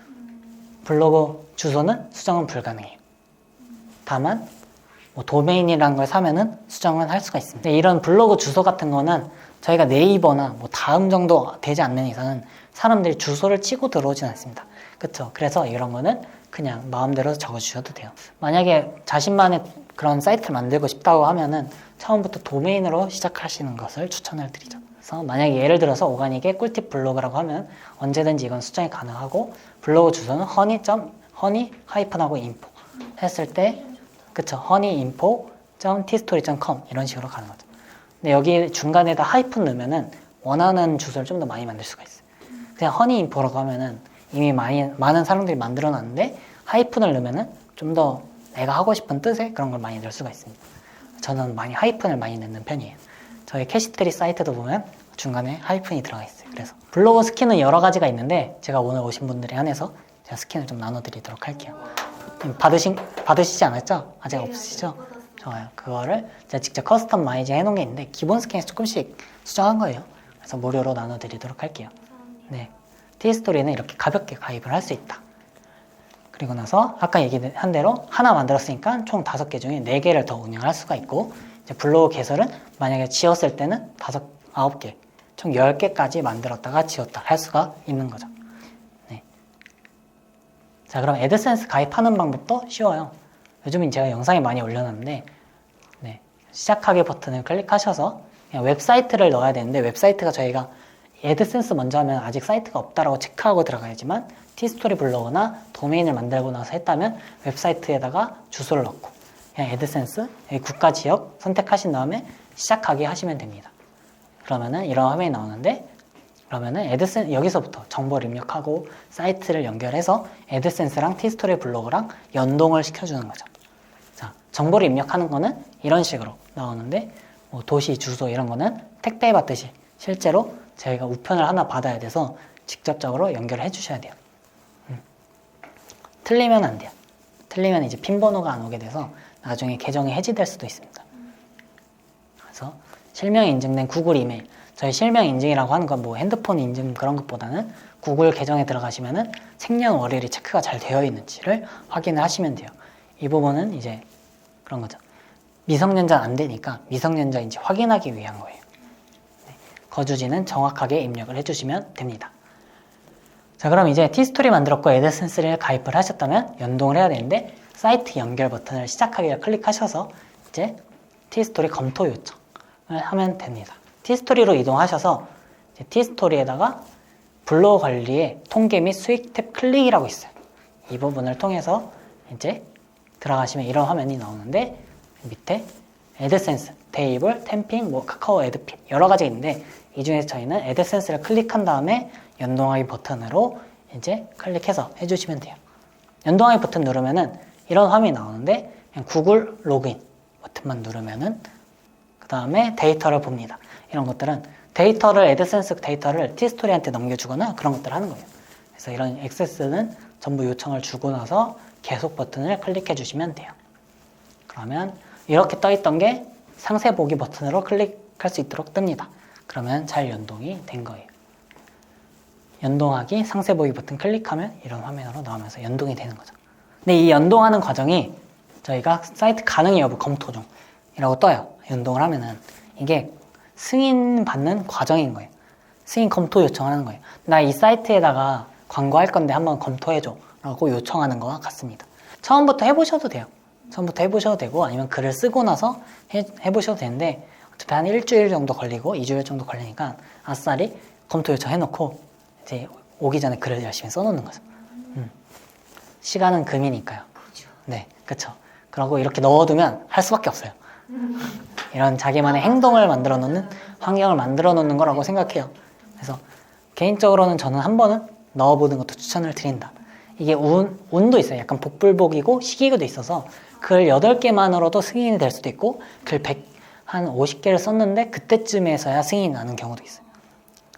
블로그 주소는 수정은 불가능해요. 다만 뭐 도메인이라는 걸 사면은 수정은 할 수가 있습니다. 이런 블로그 주소 같은 거는 저희가 네이버나 뭐 다음 정도 되지 않는 이상은 사람들이 주소를 치고 들어오진 않습니다. 그쵸? 그래서 이런 거는 그냥 마음대로 적어주셔도 돼요. 만약에 자신만의 그런 사이트를 만들고 싶다고 하면은 처음부터 도메인으로 시작하시는 것을 추천을 드리죠. 그래서 만약에 예를 들어서 오가닉의 꿀팁 블로그라고 하면 언제든지 이건 수정이 가능하고 블로그 주소는 honey-info 했을 때 그쵸? honeyinfo.tstory.com 이런 식으로 가는 거죠. 근데 여기 중간에다 하이픈 넣으면은 원하는 주소를 좀 더 많이 만들 수가 있어요. 그냥 honeyinfo라고 하면은 이미 많은 사람들이 만들어 놨는데 하이픈을 넣으면은 좀 더 내가 하고 싶은 뜻의 그런 걸 많이 넣을 수가 있습니다. 저는 많이 하이픈을 많이 넣는 편이에요. 저희 캐시트리 사이트도 보면 중간에 하이픈이 들어가 있어요. 그래서 블로그 스킨은 여러 가지가 있는데 제가 오늘 오신 분들에 한해서 제가 스킨을 좀 나눠드리도록 할게요. 받으시지 않았죠? 아직 없으시죠? 좋아요. 그거를 제가 직접 커스터마이즈 해놓은 게 있는데 기본 스킨에서 조금씩 수정한 거예요. 그래서 무료로 나눠드리도록 할게요. 네, 티스토리는 이렇게 가볍게 가입을 할 수 있다. 그리고 나서 아까 얘기한 대로 하나 만들었으니까 총 5개 중에 4개를 더 운영할 수가 있고 이제 블로그 개설은 만약에 지었을 때는 9개, 총 10개까지 만들었다가 지웠다 할 수가 있는 거죠. 네. 자, 그럼 애드센스 가입하는 방법도 쉬워요. 요즘은 제가 영상에 많이 올려놨는데 네, 시작하기 버튼을 클릭하셔서 그냥 웹사이트를 넣어야 되는데 웹사이트가 저희가 애드센스 먼저 하면 아직 사이트가 없다라고 체크하고 들어가야지만 티스토리 블로그나 도메인을 만들고 나서 했다면 웹사이트에다가 주소를 넣고 그냥 애드센스 국가 지역 선택하신 다음에 시작하기 하시면 됩니다. 그러면은 이런 화면이 나오는데 그러면은 애드센스 여기서부터 정보를 입력하고 사이트를 연결해서 애드센스랑 티스토리 블로그랑 연동을 시켜주는 거죠. 자, 정보를 입력하는 거는 이런 식으로 나오는데 뭐 도시 주소 이런 거는 택배 받듯이 실제로 저희가 우편을 하나 받아야 돼서 직접적으로 연결을 해주셔야 돼요. 틀리면 안 돼요. 틀리면 이제 핀 번호가 안 오게 돼서 나중에 계정이 해지될 수도 있습니다. 그래서 실명 인증된 구글 이메일. 저희 실명 인증이라고 하는 건 뭐 핸드폰 인증 그런 것보다는 구글 계정에 들어가시면은 생년월일이 체크가 잘 되어 있는지를 확인을 하시면 돼요. 이 부분은 이제 그런 거죠. 미성년자는 안 되니까 미성년자인지 확인하기 위한 거예요. 네. 거주지는 정확하게 입력을 해주시면 됩니다. 자, 그럼 이제 티스토리 만들었고 애드센스를 가입을 하셨다면 연동을 해야 되는데 사이트 연결 버튼을 시작하기를 클릭하셔서 이제 티스토리 검토 요청을 하면 됩니다. 티스토리로 이동하셔서 이제 티스토리에다가 블로그 관리의 통계 및 수익 탭 클릭이라고 있어요. 이 부분을 통해서 이제 들어가시면 이런 화면이 나오는데 밑에 애드센스, 테이블, 템핑, 뭐 카카오 애드핀 여러 가지 있는데 이 중에서 저희는 애드센스를 클릭한 다음에 연동하기 버튼으로 이제 클릭해서 해주시면 돼요. 연동하기 버튼 누르면은 이런 화면이 나오는데 그냥 구글 로그인 버튼만 누르면은 그 다음에 데이터를 봅니다. 이런 것들은 데이터를 애드센스 데이터를 티스토리한테 넘겨주거나 그런 것들을 하는 거예요. 그래서 이런 액세스는 전부 요청을 주고 나서 계속 버튼을 클릭해 주시면 돼요. 그러면 이렇게 떠있던 게 상세 보기 버튼으로 클릭할 수 있도록 뜹니다. 그러면 잘 연동이 된 거예요. 연동하기 상세 보기 버튼 클릭하면 이런 화면으로 나오면서 연동이 되는 거죠. 근데 이 연동하는 과정이 저희가 사이트 가능 여부 검토 중이라고 떠요. 연동을 하면은 이게 승인 받는 과정인 거예요. 승인 검토 요청하는 거예요. 나 이 사이트에다가 광고할 건데 한번 검토해줘 라고 요청하는 거와 같습니다. 처음부터 해보셔도 돼요. 처음부터 해보셔도 되고 아니면 글을 쓰고 나서 해보셔도 되는데 어차피 한 일주일 정도 걸리고 2주일 정도 걸리니까 아싸리 검토 요청 해놓고 이제 오기 전에 글을 열심히 써놓는 거죠. 시간은 금이니까요. 네, 그쵸. 그러고 이렇게 넣어두면 할 수밖에 없어요. 이런 자기만의 행동을 만들어 놓는 환경을 만들어 놓는 거라고 생각해요. 그래서 개인적으로는 저는 한 번은 넣어보는 것도 추천을 드린다. 이게 운도 있어요. 약간 복불복이고 시기도 있어서 글 8개만으로도 승인이 될 수도 있고 글 100, 한 50개를 썼는데 그때쯤에서야 승인이 나는 경우도 있어요.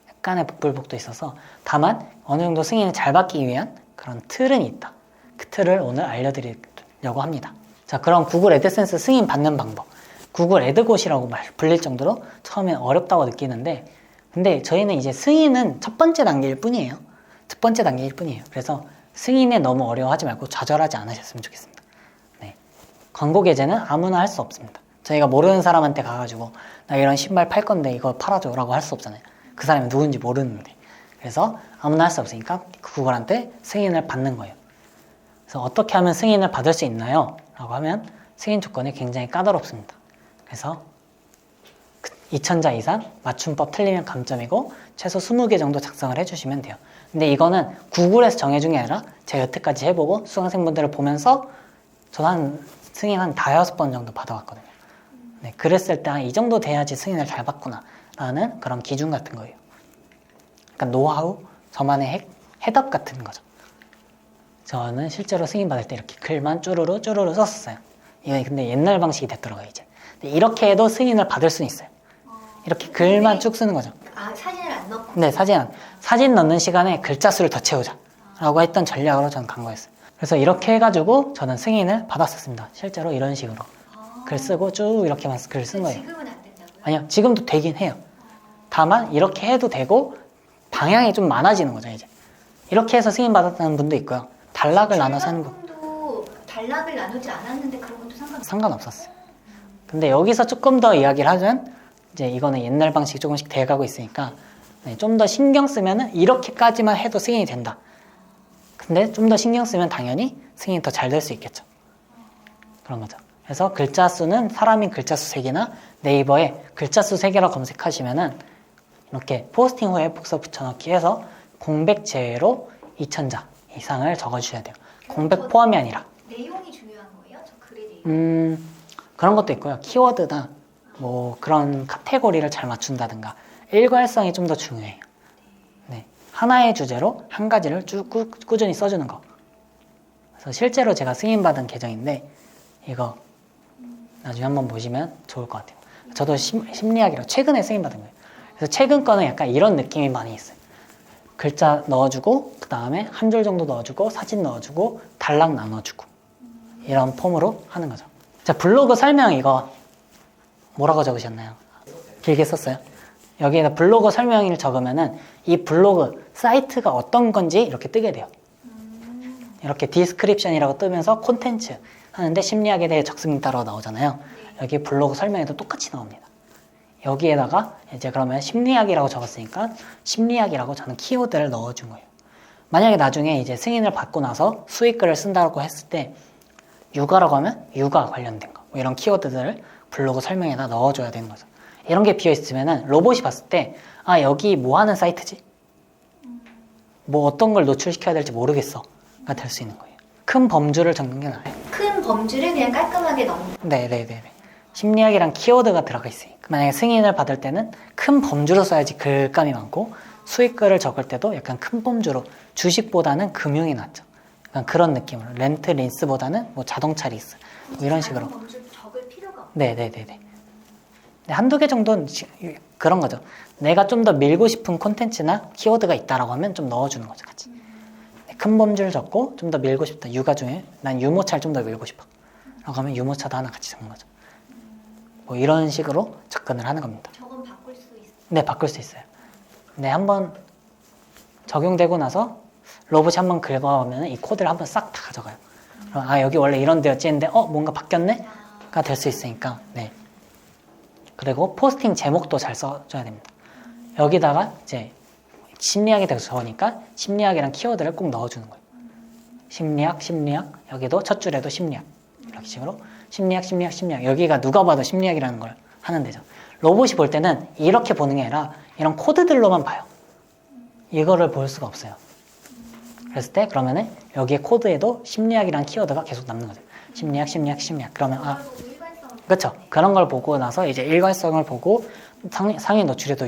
약간의 복불복도 있어서 다만 어느 정도 승인을 잘 받기 위한 그런 틀은 있다. 그 틀을 오늘 알려드리려고 합니다. 자, 그럼 구글 애드센스 승인 받는 방법. 구글 애드봇이라고 불릴 정도로 처음엔 어렵다고 느끼는데 근데 저희는 이제 승인은 첫 번째 단계일 뿐이에요. 첫 번째 단계일 뿐이에요. 그래서 승인에 너무 어려워하지 말고 좌절하지 않으셨으면 좋겠습니다. 네. 광고 게재는 아무나 할 수 없습니다. 저희가 모르는 사람한테 가가지고 나 이런 신발 팔 건데 이거 팔아줘 라고 할 수 없잖아요. 그 사람이 누군지 모르는데. 그래서 아무나 할 수 없으니까 구글한테 승인을 받는 거예요. 그래서 어떻게 하면 승인을 받을 수 있나요? 라고 하면 승인 조건이 굉장히 까다롭습니다. 그래서 2000자 이상, 맞춤법 틀리면 감점이고 최소 20개 정도 작성을 해주시면 돼요. 근데 이거는 구글에서 정해준 게 아니라 제가 여태까지 해보고 수강생분들을 보면서 저는 승인 한 5-6번 정도 받아왔거든요. 네, 그랬을 때 이 정도 돼야지 승인을 잘 받구나 라는 그런 기준 같은 거예요. 그러니까 노하우, 저만의 해답 같은 거죠. 저는 실제로 승인 받을 때 이렇게 글만 쭈루루 썼었어요. 이게 근데 옛날 방식이 됐더라고요 이제. 근데 이렇게 해도 승인을 받을 수는 있어요. 이렇게 글만 쭉 쓰는 거죠. 아, 사진을 안 넣고? 네, 사진 넣는 시간에 글자 수를 더 채우자 라고 했던 전략으로 저는 간 거였어요. 그래서 이렇게 해가지고 저는 승인을 받았었습니다. 실제로 이런 식으로 글 쓰고 쭉 이렇게만 글 쓴 거예요. 지금은 안 된다고요? 아니요, 지금도 되긴 해요. 다만 이렇게 해도 되고 방향이 좀 많아지는 거죠. 이제 이렇게 해서 승인 받았다는 분도 있고요. 단락을 나눠서 하는 분. 출간품도 단락을 나누지 않았는데 그런 것도 상관없었어요. 근데 여기서 조금 더 이야기를 하면 이제 이거는 옛날 방식이 조금씩 돼가고 있으니까 좀 더 신경 쓰면은 이렇게까지만 해도 승인이 된다. 근데 좀 더 신경 쓰면 당연히 승인이 더 잘 될 수 있겠죠. 그런 거죠. 그래서 글자 수는 사람인 글자 수 3개나 네이버에 글자 수 3개라 검색하시면은 이렇게 포스팅 후에 복사 붙여넣기 해서 공백 제외로 2000자 이상을 적어주셔야 돼요. 공백 포함이 아니라. 내용이 중요한 거예요? 저 글의 내용? 그런 것도 있고요. 키워드나 뭐 그런 카테고리를 잘 맞춘다든가 일괄성이 좀 더 중요해요. 네. 하나의 주제로 한 가지를 쭉 꾸준히 써주는 거. 그래서 실제로 제가 승인받은 계정인데 이거 나중에 한번 보시면 좋을 것 같아요. 저도 심리학이라 최근에 승인받은 거예요. 그래서 최근 거는 약간 이런 느낌이 많이 있어요. 글자 넣어주고 그 다음에 한 줄 정도 넣어주고 사진 넣어주고 단락 나눠주고 이런 폼으로 하는 거죠. 자, 블로그 설명 이거 뭐라고 적으셨나요? 길게 썼어요? 여기에다 블로그 설명을 적으면은 이 블로그 사이트가 어떤 건지 이렇게 뜨게 돼요. 이렇게 디스크립션이라고 뜨면서 콘텐츠 하는데 심리학에 대해 적습니다 따로 나오잖아요. 여기 블로그 설명에도 똑같이 나옵니다. 여기에다가 이제 그러면 심리학이라고 적었으니까 심리학이라고 저는 키워드를 넣어준 거예요. 만약에 나중에 이제 승인을 받고 나서 수익글을 쓴다고 했을 때 육아라고 하면 육아 관련된 거 뭐 이런 키워드들을 블로그 설명에다 넣어줘야 되는 거죠. 이런 게 비어있으면은 로봇이 봤을 때 아 여기 뭐 하는 사이트지? 뭐 어떤 걸 노출시켜야 될지 모르겠어 가 될 수 있는 거예요. 큰 범주를 적는 게 나아요. 큰 범주를 그냥 깔끔하게 넣는 거. 네네네. 심리학이랑 키워드가 들어가 있으니까. 만약에 승인을 받을 때는 큰 범주로 써야지 글감이 많고, 수익글을 적을 때도 약간 큰 범주로, 주식보다는 금융이 낫죠. 약간 그런 느낌으로. 렌트 리스보다는 뭐 자동차 리스. 뭐 이런 식으로. 작은 범주 적을 필요가 없고. 네네네네. 한두 개 정도는 그런 거죠. 내가 좀 더 밀고 싶은 콘텐츠나 키워드가 있다라고 하면 좀 넣어주는 거죠, 같이. 큰 범주를 적고 좀 더 밀고 싶다. 육아 중에 난 유모차를 좀 더 밀고 싶어. 라고 하면 유모차도 하나 같이 적는 거죠. 뭐 이런 식으로 접근을 하는 겁니다. 저건 바꿀 수 있어요. 네, 바꿀 수 있어요. 네, 한번 적용되고 나서 로봇이 한번 긁어보면 이 코드를 한번 싹 다 가져가요. 그럼 여기 원래 이런 데였지 했는데 뭔가 바뀌었네? 가 될 수 있으니까. 네. 그리고 포스팅 제목도 잘 써줘야 됩니다. 여기다가 이제 심리학에 대해서 적으니까 심리학이랑 키워드를 꼭 넣어주는 거예요. 심리학. 여기도 첫 줄에도 심리학. 이렇게 식으로 심리학. 여기가 누가 봐도 심리학이라는 걸 하는 데죠. 로봇이 볼 때는 이렇게 보는 게 아니라 이런 코드들로만 봐요. 이거를 볼 수가 없어요. 그랬을 때 그러면은 여기에 코드에도 심리학이라는 키워드가 계속 남는 거죠. 심리학. 그러면 그렇죠. 그런 걸 보고 나서 이제 일관성을 보고 상위 노출에도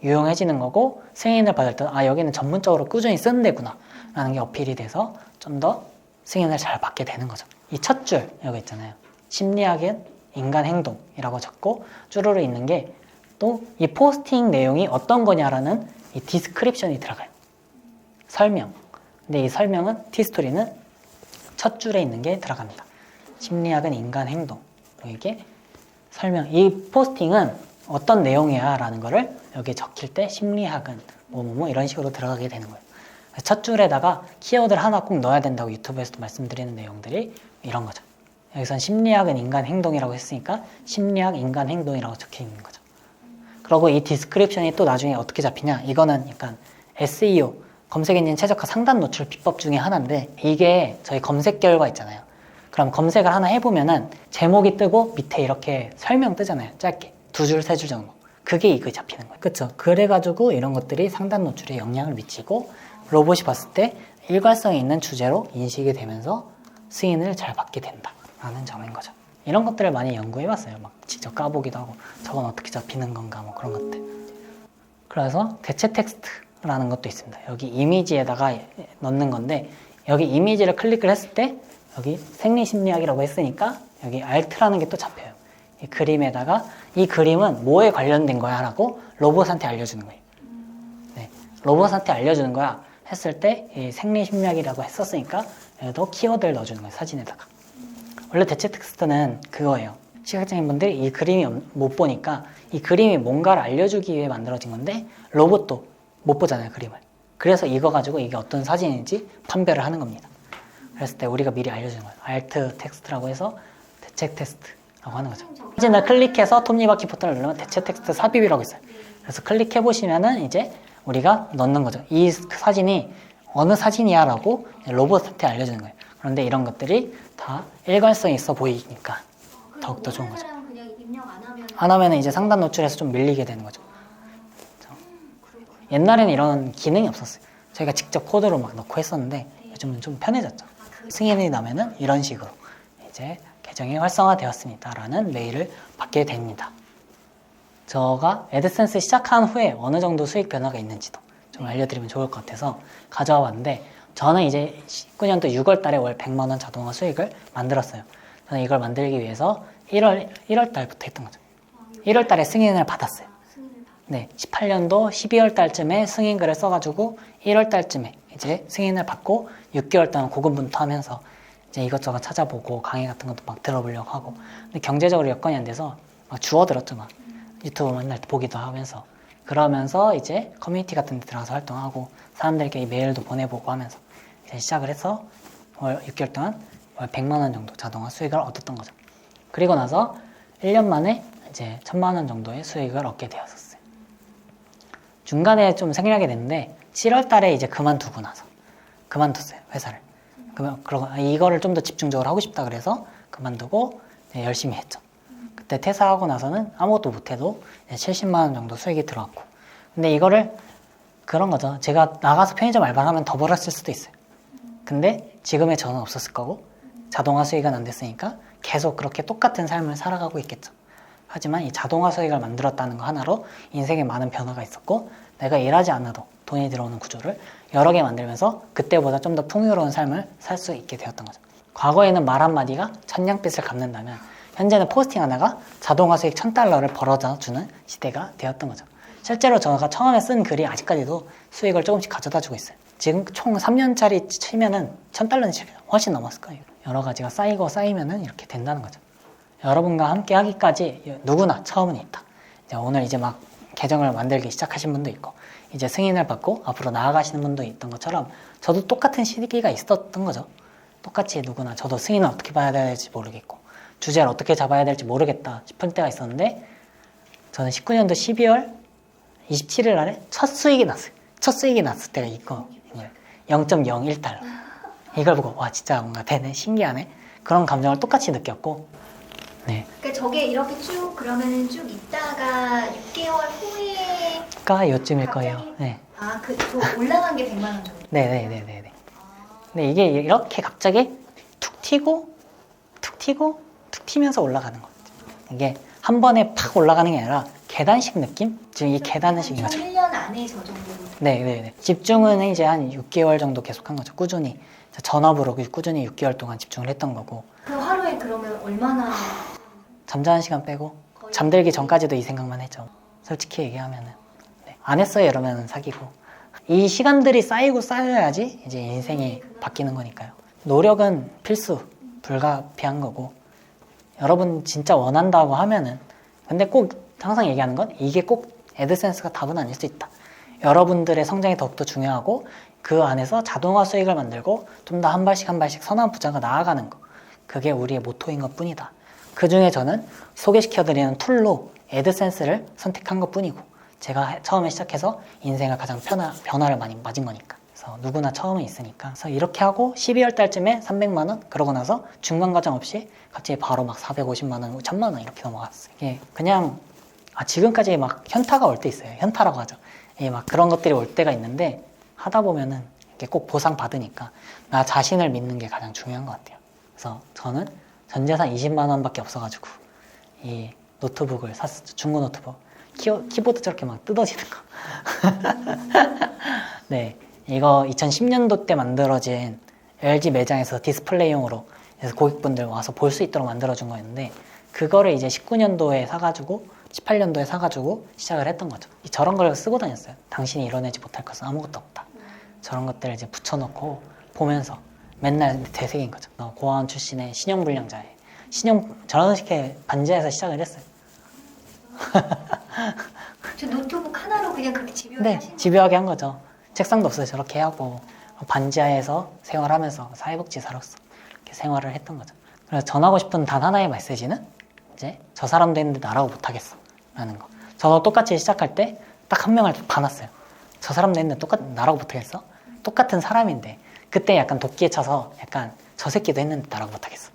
유용해지는 거고, 승인을 받을 때 여기는 전문적으로 꾸준히 쓰는 데구나 라는 게 어필이 돼서 좀 더 승인을 잘 받게 되는 거죠. 이 첫 줄 여기 있잖아요. 심리학은 인간 행동이라고 적고 쭈루루 있는 게 또 이 포스팅 내용이 어떤 거냐라는 이 디스크립션이 들어가요. 설명. 근데 이 설명은 티스토리는 첫 줄에 있는 게 들어갑니다. 심리학은 인간 행동. 이게 설명. 이 포스팅은 어떤 내용이야 라는 거를 여기에 적힐 때 심리학은 뭐뭐뭐 이런 식으로 들어가게 되는 거예요. 첫 줄에다가 키워드를 하나 꼭 넣어야 된다고 유튜브에서도 말씀드리는 내용들이 이런 거죠. 여기선 심리학은 인간 행동이라고 했으니까 심리학 인간 행동이라고 적혀 있는 거죠. 그리고 이 디스크립션이 또 나중에 어떻게 잡히냐, 이거는 약간 SEO 검색 엔진 최적화 상단 노출 비법 중에 하나인데, 이게 저희 검색 결과 있잖아요. 그럼 검색을 하나 해보면은 제목이 뜨고 밑에 이렇게 설명 뜨잖아요. 짧게 두 줄, 세 줄 정도. 그게 이거 잡히는 거예요. 그쵸? 그래가지고 이런 것들이 상단 노출에 영향을 미치고 로봇이 봤을 때 일관성이 있는 주제로 인식이 되면서 승인을 잘 받게 된다라는 점인 거죠. 이런 것들을 많이 연구해봤어요. 막 직접 까보기도 하고 저건 어떻게 잡히는 건가 뭐 그런 것들. 그래서 대체 텍스트라는 것도 있습니다. 여기 이미지에다가 넣는 건데, 여기 이미지를 클릭을 했을 때 여기 생리심리학이라고 했으니까 여기 Alt라는 게 또 잡혀요. 이 그림에다가 이 그림은 뭐에 관련된 거야 라고 로봇한테 알려주는 거예요. 네, 로봇한테 알려주는 거야 했을 때 이 생리심리학이라고 했었으니까 여기도 키워드를 넣어주는 거예요. 사진에다가. 원래 대체 텍스트는 그거예요. 시각장애인분들이 이 그림이 못 보니까 이 그림이 뭔가를 알려주기 위해 만들어진 건데, 로봇도 못 보잖아요, 그림을. 그래서 이거 가지고 이게 어떤 사진인지 판별을 하는 겁니다. 그랬을 때 우리가 미리 알려주는 거예요. Alt 텍스트라고 해서 대체 텍스트라고 하는 거죠. 사진을 클릭해서 톱니바퀴 버튼을 누르면 대체 텍스트 삽입이라고 있어요. 그래서 클릭해 보시면은 이제 우리가 넣는 거죠. 이 사진이 어느 사진이야 라고 로봇한테 알려주는 거예요. 그런데 이런 것들이 다 일관성이 있어 보이니까 더욱더 좋은 거죠. 그냥 입력 안 하면 이제 상단 노출에서 좀 밀리게 되는 거죠. 옛날에는 이런 기능이 없었어요. 저희가 직접 코드로 막 넣고 했었는데 요즘은 좀 편해졌죠. 승인이 나면은 이런 식으로 이제 계정이 활성화되었습니다 라는 메일을 받게 됩니다. 제가 애드센스 시작한 후에 어느 정도 수익 변화가 있는지도 좀 알려드리면 좋을 것 같아서 가져와 봤는데, 저는 이제 19년도 6월 달에 월 100만 원 자동화 수익을 만들었어요. 저는 이걸 만들기 위해서 1월 달부터 했던 거죠. 1월 달에 승인을 받았어요. 네, 18년도 12월 달쯤에 승인글을 써가지고 1월 달쯤에 이제 승인을 받고 6개월 동안 고군분투하면서 이제 이것저것 찾아보고 강의 같은 것도 막 들어보려고 하고, 근데 경제적으로 여건이 안 돼서 막 주워들었죠. 막 유튜브 맨날 보기도 하면서, 그러면서 이제 커뮤니티 같은 데 들어가서 활동하고 사람들에게 메일도 보내보고 하면서 이제 시작을 해서 월 6개월 동안 월 100만 원 정도 자동화 수익을 얻었던 거죠. 그리고 나서 1년 만에 이제 1000만 원 정도의 수익을 얻게 되었었어요. 중간에 좀 생략이 됐는데 7월 달에 이제 그만뒀어요, 회사를. 그러고 이거를 좀 더 집중적으로 하고 싶다 그래서 그만두고 열심히 했죠. 그때 퇴사하고 나서는 아무것도 못해도 70만 원 정도 수익이 들어왔고, 근데 이거를 그런 거죠. 제가 나가서 편의점 알바를 하면 더 벌었을 수도 있어요. 근데 지금의 저는 없었을 거고 자동화 수익은 안 됐으니까 계속 그렇게 똑같은 삶을 살아가고 있겠죠. 하지만 이 자동화 수익을 만들었다는 거 하나로 인생에 많은 변화가 있었고 내가 일하지 않아도 돈이 들어오는 구조를 여러 개 만들면서 그때보다 좀 더 풍요로운 삶을 살 수 있게 되었던 거죠. 과거에는 말 한마디가 천냥빚을 갚는다면 현재는 포스팅 하나가 자동화 수익 $1000를 벌어다 주는 시대가 되었던 거죠. 실제로 제가 처음에 쓴 글이 아직까지도 수익을 조금씩 가져다 주고 있어요. 지금 총 3년짜리 치면은 $1000는 훨씬 넘었을 거예요. 여러 가지가 쌓이고 쌓이면은 이렇게 된다는 거죠. 여러분과 함께 하기까지 누구나 처음은 있다. 이제 오늘 이제 막 계정을 만들기 시작하신 분도 있고 이제 승인을 받고 앞으로 나아가시는 분도 있던 것처럼 저도 똑같은 시기가 있었던 거죠. 똑같이 누구나 저도 승인을 어떻게 봐야 될지 모르겠고 주제를 어떻게 잡아야 될지 모르겠다 싶을 때가 있었는데 저는 19년도 12월 27일 날에 첫 수익이 났어요. 첫 수익이 났을 때가 이거 0.01달러. 이걸 보고 와 진짜 뭔가 되네 신기하네 그런 감정을 똑같이 느꼈고 네. 그러니까 저게 이렇게 쭉 그러면은 쭉 있다가 6개월 후에 요쯤일 거예요. 네. 그 올라간 게 100만 원 정도. 네네네네. 근데 이게 이렇게 갑자기 툭 튀고 툭 튀고 툭 튀면서 올라가는 거예요. 이게 한 번에 팍 올라가는 게 아니라 계단식 느낌? 지금 이 계단식인 거죠. 1년 안에 저 정도로. 네네네. 집중은 이제 한 6개월 정도 계속한 거죠. 꾸준히. 전업으로 꾸준히 6개월 동안 집중을 했던 거고. 그럼 하루에 그러면 얼마나? 잠자는 시간 빼고 잠들기 전까지도 이 생각만 했죠. 솔직히 얘기하면은. 네. 안 했어요 이러면 사기고. 이 시간들이 쌓이고 쌓여야지 이제 인생이 바뀌는 거니까요. 노력은 필수, 불가피한 거고 여러분 진짜 원한다고 하면은 근데 꼭 항상 얘기하는 건 이게 꼭 애드센스가 답은 아닐 수 있다. 여러분들의 성장이 더욱더 중요하고 그 안에서 자동화 수익을 만들고 좀 더 한 발씩 한 발씩 선한 부자가 나아가는 거 그게 우리의 모토인 것 뿐이다. 그 중에 저는 소개시켜드리는 툴로 애드센스를 선택한 것 뿐이고 제가 처음에 시작해서 인생을 가장 변화를 많이 맞은 거니까 그래서 누구나 처음에 있으니까 그래서 이렇게 하고 12월 달쯤에 300만 원 그러고 나서 중간 과정 없이 갑자기 바로 막 450만 원, 1000만 원 이렇게 넘어갔어요. 이게 그냥 지금까지 막 현타가 올 때 있어요. 현타라고 하죠. 막 그런 것들이 올 때가 있는데 하다 보면은 이렇게 꼭 보상 받으니까 나 자신을 믿는 게 가장 중요한 것 같아요. 그래서 저는 전 재산 20만 원밖에 없어가지고 이 노트북을 샀었죠. 중고 노트북. 키보드 저렇게 막 뜯어지는 거. 네, 이거 2010년도 때 만들어진 LG 매장에서 디스플레이용으로 그래서 고객분들 와서 볼 수 있도록 만들어준 거였는데 그거를 이제 19년도에 사가지고 18년도에 사가지고 시작을 했던 거죠. 저런 걸 쓰고 다녔어요. 당신이 이뤄내지 못할 것은 아무것도 없다. 저런 것들을 이제 붙여놓고 보면서 맨날 되새긴 거죠. 고아원 출신의 신용불량자에 저런 식의 반지하에서 시작을 했어요. 저 노트북 하나로 그냥 그렇게 집요하게 네, 하신 거예요? 집요하게 한 거죠. 책상도 없어요. 저렇게 하고 반지하에서 생활하면서 사회복지사로서 이렇게 생활을 했던 거죠. 그래서 전하고 싶은 단 하나의 메시지는 이제 저 사람도 했는데 나라고 못하겠어 라는 거. 저도 똑같이 시작할 때 딱 한 명을 봐놨어요. 저 사람도 했는데 나라고 못하겠어? 똑같은 사람인데 그때 약간 도끼에 차서 약간 저 새끼도 했는데 나라고 못하겠어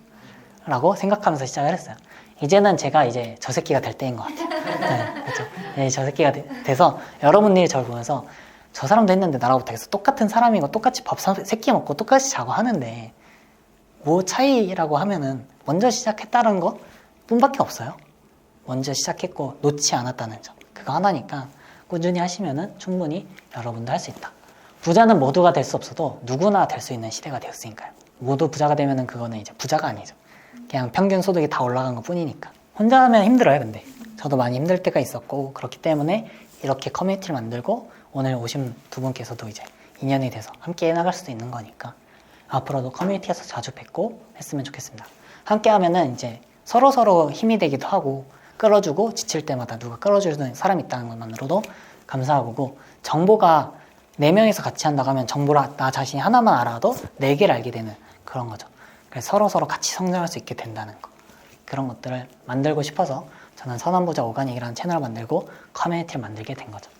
라고 생각하면서 시작을 했어요. 이제는 제가 이제 저 새끼가 될 때인 것 같아요. 네, 그렇죠. 네, 저 새끼가 돼서 여러분들이 저를 보면서 저 사람도 했는데 나라고 못하겠어. 똑같은 사람이고 똑같이 밥 새끼 먹고 똑같이 자고 하는데 뭐 차이라고 하면은 먼저 시작했다는 거 뿐밖에 없어요. 먼저 시작했고 놓지 않았다는 점 그거 하나니까 꾸준히 하시면은 충분히 여러분도 할 수 있다. 부자는 모두가 될 수 없어도 누구나 될 수 있는 시대가 되었으니까요. 모두 부자가 되면은 그거는 이제 부자가 아니죠. 그냥 평균 소득이 다 올라간 것 뿐이니까. 혼자 하면 힘들어요. 근데 저도 많이 힘들 때가 있었고 그렇기 때문에 이렇게 커뮤니티를 만들고 오늘 오신 두 분께서도 이제 인연이 돼서 함께 해나갈 수도 있는 거니까 앞으로도 커뮤니티에서 자주 뵙고 했으면 좋겠습니다. 함께 하면은 이제 서로 힘이 되기도 하고 끌어주고 지칠 때마다 누가 끌어주는 사람이 있다는 것만으로도 감사하고 정보가 4명이서 같이 한다고 하면 정보를 나 자신이 하나만 알아도 4개를 알게 되는 그런 거죠. 그래서 서로 같이 성장할 수 있게 된다는 거 그런 것들을 만들고 싶어서 저는 선한부자 오가닉이라는 채널을 만들고 커뮤니티를 만들게 된 거죠.